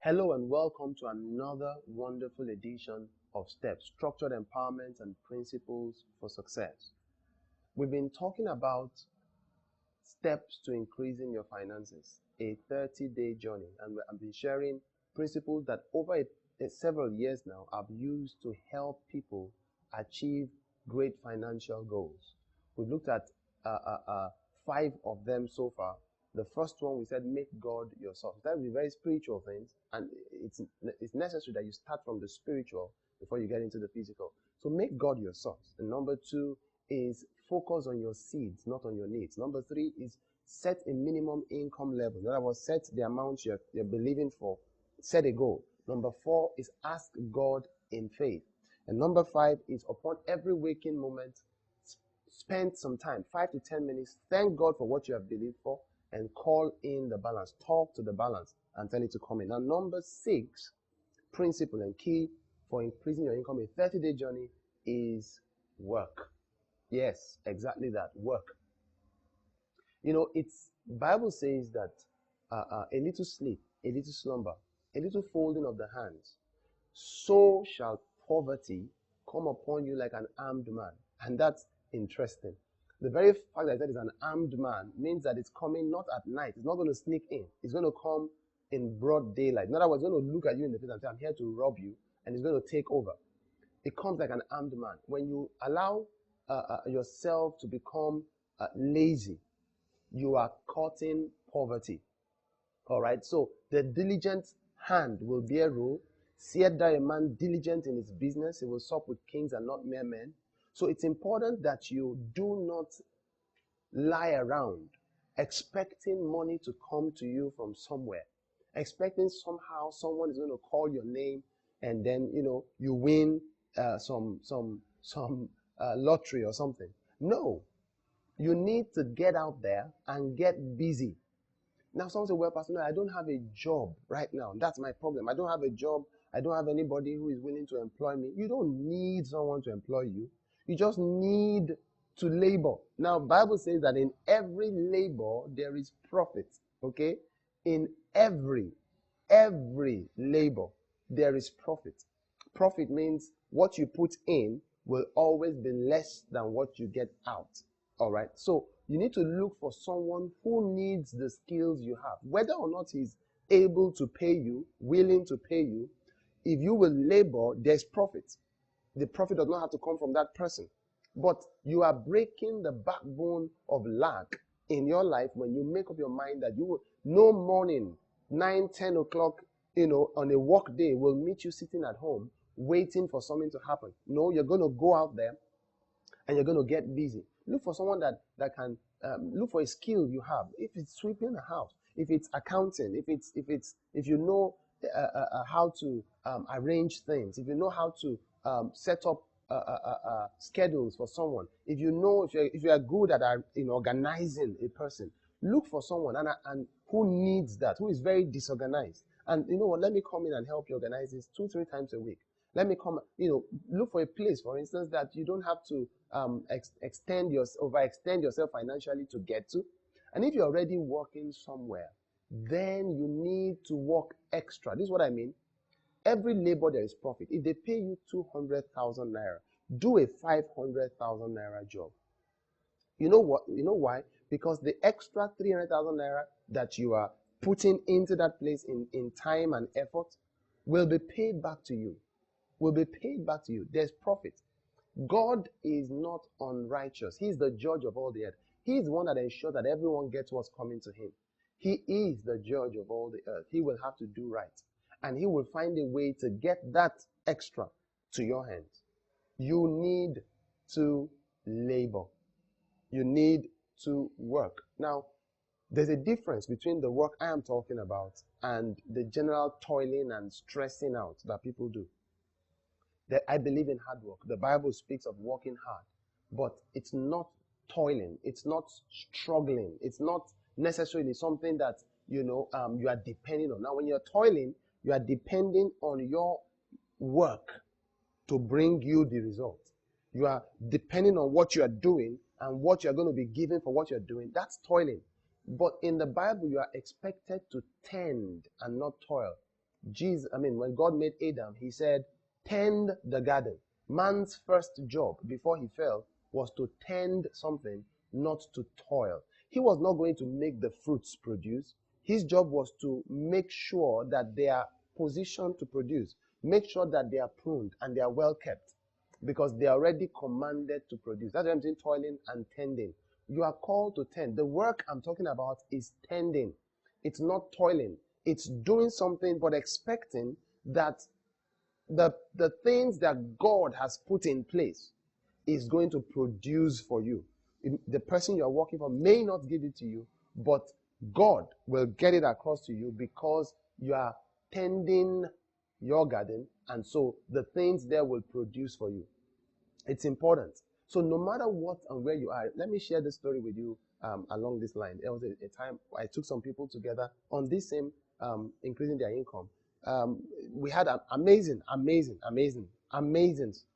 Hello and welcome to another wonderful edition of STEPS, Structured Empowerment and Principles for Success. We've been talking about steps to increasing your finances, a 30-day journey, and I've been sharing principles that over several years now I've used to help people achieve great financial goals. We've looked at 5 of them so far. The first one, we said, make God your source. That would be very spiritual things, and it's necessary that you start from the spiritual before you get into the physical. So make God your source. And number 2 is focus on your seeds, not on your needs. Number 3 is set a minimum income level. In other words, set the amount you're believing for. Set a goal. Number 4 is ask God in faith. And number 5 is upon every waking moment, spend some time, 5 to 10 minutes, thank God for what you have believed for, and call in the balance. Talk to the balance and tell it to come in. Now, number 6 principle and key for increasing your income, a 30-day journey, is work. Yes, exactly that, work. You know, Bible says that a little sleep, a little slumber, a little folding of the hands, so shall poverty come upon you like an armed man. And that's interesting. The very fact that I said it's an armed man means that it's coming not at night. It's not going to sneak in. It's going to come in broad daylight. In other words, it's going to look at you in the face and say, I'm here to rob you, and it's going to take over. It comes like an armed man. When you allow yourself to become lazy, you are courting poverty. All right, so the diligent hand will bear rule. Seeth thou a man diligent in his business, he will sup with kings and not mere men. So it's important that you do not lie around expecting money to come to you from somewhere, expecting somehow someone is going to call your name and then you win some lottery or something. No, you need to get out there and get busy. Now, someone say, well, Pastor Nuel, I don't have a job right now. That's my problem. I don't have a job. I don't have anybody who is willing to employ me. You don't need someone to employ you. You just need to labor. Now, Bible says that in every labor, there is profit. Okay? In every labor, there is profit. Profit means what you put in will always be less than what you get out. All right? So, you need to look for someone who needs the skills you have. Whether or not he's able to pay you, willing to pay you, if you will labor, there's profit. The profit does not have to come from that person. But you are breaking the backbone of lack in your life when you make up your mind that you will, no morning, 9, 10 o'clock, on a work day will meet you sitting at home waiting for something to happen. No, you're going to go out there and you're going to get busy. Look for someone that can look for a skill you have. If it's sweeping a house, if it's accounting, if you know how to arrange things, if you know how to set up schedules for someone, if you are good at organizing a person, look for someone and who needs that, who is very disorganized. And you know what? Let me come in and help you organize this 2-3 times a week. Let me come, look for a place, for instance, that you don't have to overextend yourself financially to get to. And if you're already working somewhere, then you need to work extra. This is what I mean. Every labor, there is profit. If they pay you 200,000 naira, do a 500,000 naira job. You know what? You know why? Because the extra 300,000 naira that you are putting into that place in time and effort will be paid back to you. There's profit. God is not unrighteous. He's the judge of all the earth. He's the one that ensures that everyone gets what's coming to him. He is the judge of all the earth. He will have to do right. And he will find a way to get that extra to your hands. You need to labor. You need to work. Now, there's a difference between the work I am talking about and the general toiling and stressing out that people do. That I believe in hard work. The Bible speaks of working hard, but it's not toiling. It's not struggling. It's not necessarily something that you are depending on. Now, when you're toiling, you are depending on your work to bring you the result. You are depending on what you are doing and what you are going to be given for what you're doing. That's toiling. But in the Bible, you are expected to tend and not toil. when God made Adam, he said, tend the garden. Man's first job before he fell was to tend something, not to toil. He was not going to make the fruits produce. His job was to make sure that they are positioned to produce, make sure that they are pruned and they are well kept, because they are already commanded to produce. That's what I'm saying, toiling and tending. You are called to tend. The work I'm talking about is tending. It's not toiling. It's doing something but expecting that the things that God has put in place is going to produce for you. The person you are working for may not give it to you, but God will get it across to you because you are tending your garden, and so the things there will produce for you. It's important. So no matter what and where you are, let me share this story with you along this line. There was a time I took some people together on this same increasing their income. We had amazing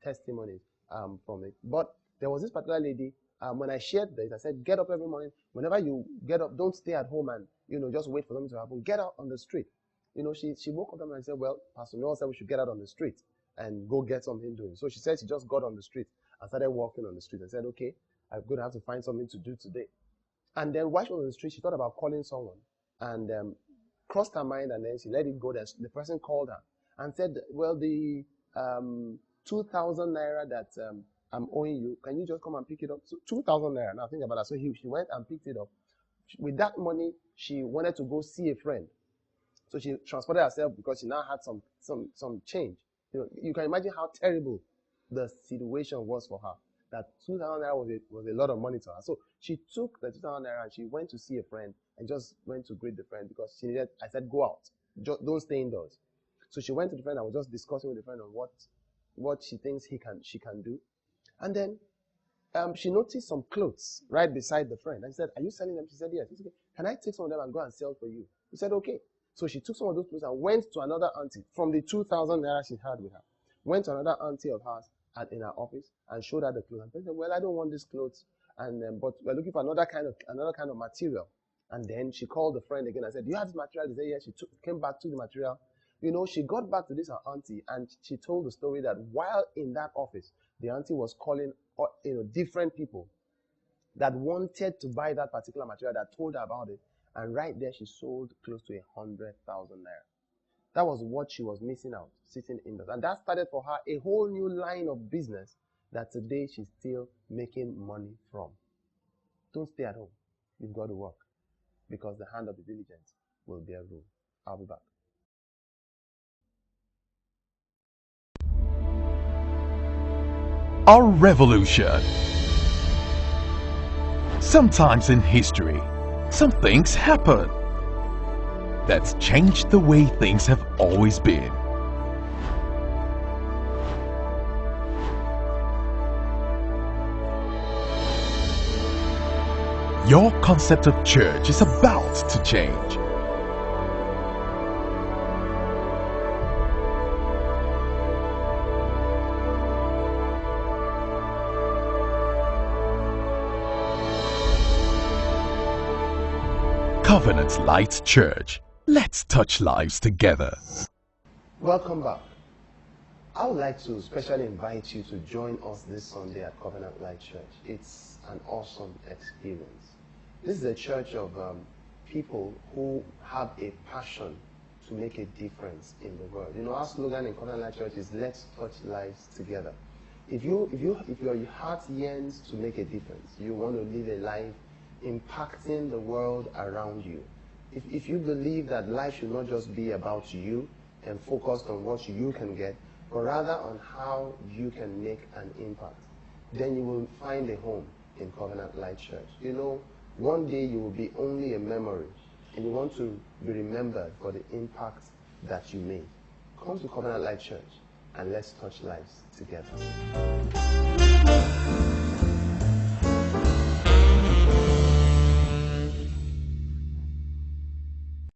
testimonies from it. But there was this particular lady, when I shared this, I said, get up every morning. Whenever you get up, don't stay at home and, just wait for something to happen. Get out on the street. She woke up and said, well, Pastor Noel said we should get out on the street and go get something doing. So she said she just got on the street and started walking on the street and said, okay, I'm going to have to find something to do today. And then while she was on the street, she thought about calling someone and crossed her mind, and then she let it go. The person called her and said, well, the 2,000 naira that I'm owing you, can you just come and pick it up? So 2,000 naira. Now think about that. So she went and picked it up. With that money, she wanted to go see a friend. So she transported herself because she now had some change. You can imagine how terrible the situation was for her. That 2,000 naira was a lot of money to her. So she took the 2,000 naira and she went to see a friend and just went to greet the friend because I said, go out. Don't stay indoors. So she went to the friend and was just discussing with the friend on what she thinks she can do. And then she noticed some clothes right beside the friend. And she said, are you selling them? She said, yes. He said, okay. Can I take some of them and go and sell for you? He said, okay. So she took some of those clothes and went to another auntie from the 2,000 naira she had with her. Went to another auntie of hers in her office and showed her the clothes. And she said, well, I don't want these clothes, but we're looking for another kind of material. And then she called the friend again and said, do you have this material? He said, yes. She came back to the material. She got back to this her auntie and she told the story that while in that office, the auntie was calling different people that wanted to buy that particular material, that told her about it. And right there, she sold close to 100,000 naira. That was what she was missing out, sitting indoors. And that started for her a whole new line of business that today she's still making money from. Don't stay at home. You've got to work, because the hand of the diligent will bear rule. I'll be back. A revolution. Sometimes in history, some things happen that's changed the way things have always been. Your concept of church is about to change. Covenant Light Church. Let's touch lives together. Welcome back. I would like to specially invite you to join us this Sunday at Covenant Light Church. It's an awesome experience. This is a church of people who have a passion to make a difference in the world. Our slogan in Covenant Light Church is "Let's touch lives together." If your heart yearns to make a difference, you want to live a life impacting the world around you. If you believe that life should not just be about you and focused on what you can get, but rather on how you can make an impact, then you will find a home in Covenant Light Church. One day you will be only a memory, and you want to be remembered for the impact that you made. Come to Covenant Light Church and let's touch lives together.